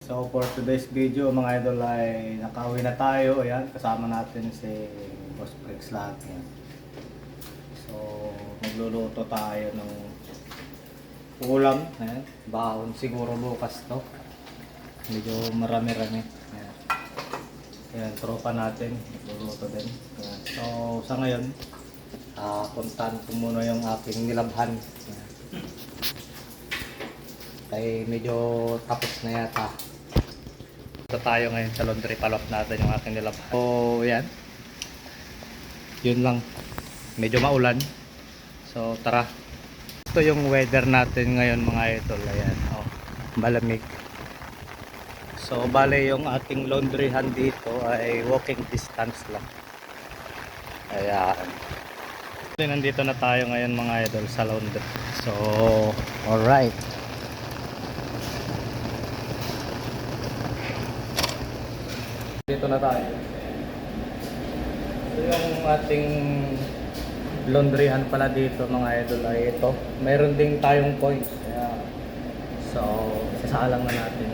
So for today's video mga idol ay nakauwi na tayo. Ayan, kasama natin si Boss Bricks lagi. So magluluto tayo ng ulam. Ayan, baon siguro bukas to. Medyo marami-rami. Ayan. Ayan, tropa natin. Magluluto din. Ayan. So sa ngayon, puntahan ko muna yung aking nilabhan. Ayan. Ay medyo tapos na yata. Ito tayo ngayon sa laundry, palop natin yung aking nilabhan. So yan, yun lang, medyo maulan. So tara, ito yung weather natin ngayon mga idol. Ayan, oh, malamig. So bale yung ating laundryhan dito ay walking distance lang. Ayan, nandito na tayo ngayon mga idol sa laundry. So alright, dito na tayo. So yung ating laundryhan pala dito mga idol ay ito. Mayroon ding tayong points. Ayan. So sasaalang na natin.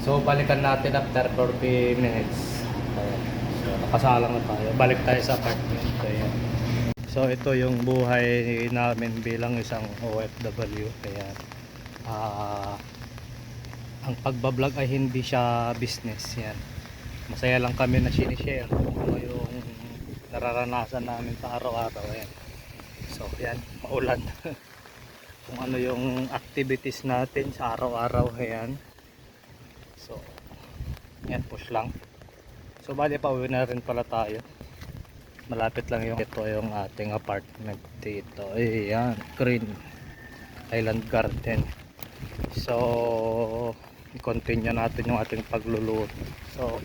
So balikan natin after 40 minutes. Ayan. So nakasalang na tayo. Balik tayo sa apartment. Ayan. So ito yung buhay namin bilang isang OFW. Kaya ang pagbablog ay hindi siya business. Yan. Masaya lang kami na sinishare kung ano yung nararanasan namin sa araw-araw. Ayan. So yan, maulan. Kung ano yung activities natin sa araw-araw. Ayan. So yan, push lang. So bali pa uwi na rin pala tayo. Malapit lang yung ito yung ating apartment dito. Ayan, Green Island Garden. So i-continue natin yung ating pagluluto. So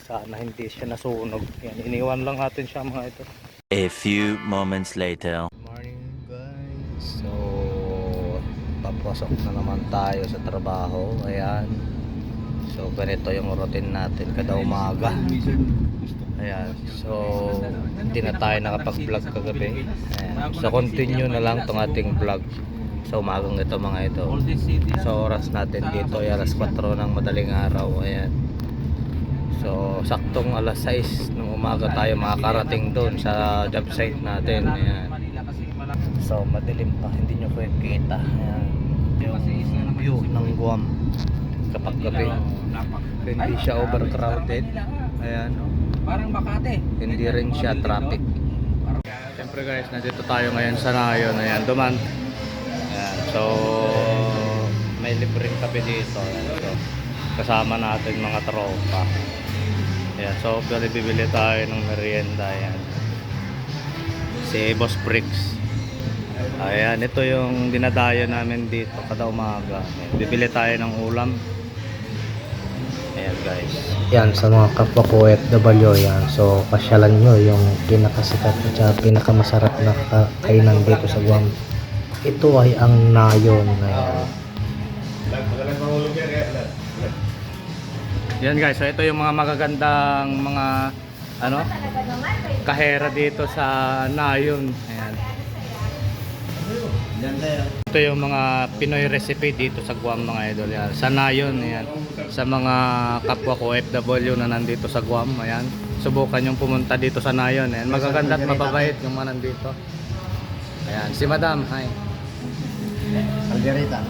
sana hindi siya nasunog. Yan, iniwan lang natin siya mga ito. A few moments later. Morning guys. So papasok na naman tayo sa trabaho. Ayan. So ganito yung routine natin kada umaga. Ayan. So hindi na tayo nakapag-vlog kagabi. Ayan. So continue na lang tong ating vlog sa umagang ito mga ito. So oras natin dito ay alas 4 ng madaling araw. Ayan. So saktong alas 6 ng umaga tayo makakarating doon sa job site natin. Ayan. So madilim pa, hindi nyo pwede kita. Ayan. Yung view ng Guam kapag gabi. Hindi siya overcrowded. Ayan. Parang Makati. Hindi rin siya traffic. Siyempre guys, nandito tayo ngayon sa Nayon. Ayan, duman. Ayan, so may libreng kape dito. Ayan, so kasama natin mga tropa. Ayan, so bibili tayo ng merienda. Ayan. Si Boss Bricks. Ayan, ito yung dinadayo namin dito kada umaga. Ayan, bibili tayo ng ulam. Ayan guys. Yan sa mga kapwa ko OFW yan. So pasyalan nyo yung pinakasikat at pinakamasarap na kainan dito sa Guam. Ito ay ang Nayon. Ayan. Yan guys. So ito yung mga magagandang mga ano kahera dito sa Nayon. Ayan. Ito yung mga Pinoy recipe dito sa Guam mga idol. Yan. Sa Nayon, ayan. Sa mga kapwa ko OFW na nandito sa Guam, ayan. Subukan yung pumunta dito sa Nayon. Ayan. Magaganda at mababait yung mga nandito. Ayan. Si Madam, hi. Alderita.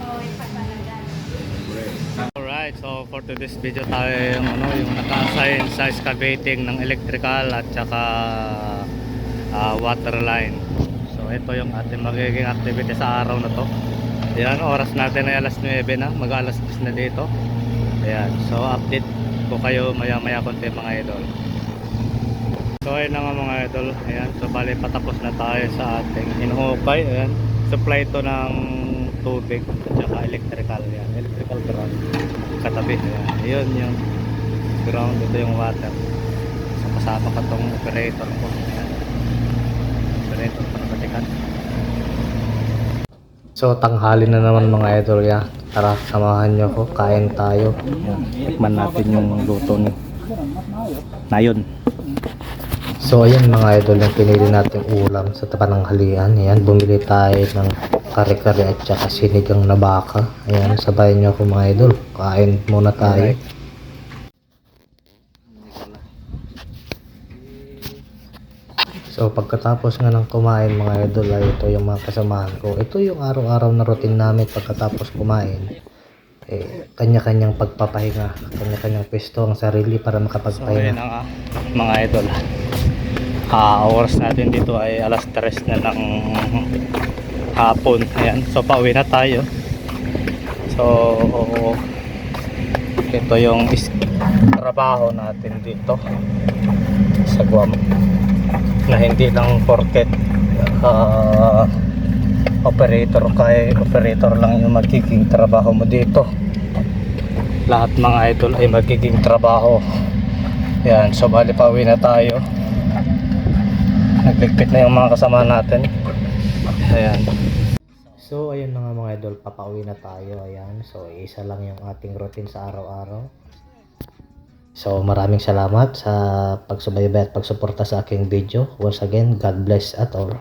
Alright, so for today's video tayo yung naka-assign sa excavating ng electrical at saka water line. So ito yung ating magiging activity sa araw na to. Ayan, oras natin ay alas 9 na, mag-alas 10 na dito. Ayan, so update ko kayo maya maya konti mga idol. So ayun na nga mga idol. Ayan, so bali patapos na tayo sa ating hinuhukay. Ayan, supply ito ng tubig at saka electrical. Ayan, electrical ground katabi. Ayan, yun yung ground, ito yung water. So kasama ka tong operator ko. Ayan, operator para batikan. So tanghali na naman mga idol ya. Tara, samahan nyo ko, kain tayo. Tikman natin yung luto ni Nayon. So ayan mga idol, yung pinili nating ulam sa pananghalian. Ayan, bumili tayo ng kare-kare at saka sinigang na baka. Ayan, sabayan nyo ako mga idol. Kain muna tayo. So pagkatapos nga ng kumain mga idol, ay ito yung mga kasamahan ko. Ito yung araw-araw na routine namin pagkatapos kumain. Kanya-kanyang pagpapahinga, kanya-kanyang pwesto ang sarili para makapagpahinga. So ayun nga mga idol. Oras natin dito ay alas 3 na ng hapon. Ayan, so pauwi na tayo. So ito yung trabaho natin dito sa Guam, na hindi lang porket operator lang yung magiging trabaho mo dito. Lahat mga idol ay magiging trabaho. Yan, so bali pauwi na tayo. Nagligpit na yung mga kasama natin. Ayan. So ayun na nga mga idol, papauwi na tayo. Ayan, so isa lang yung ating routine sa araw-araw. So maraming salamat sa pagsubaybay at pagsuporta sa aking video. Once again, God bless at all.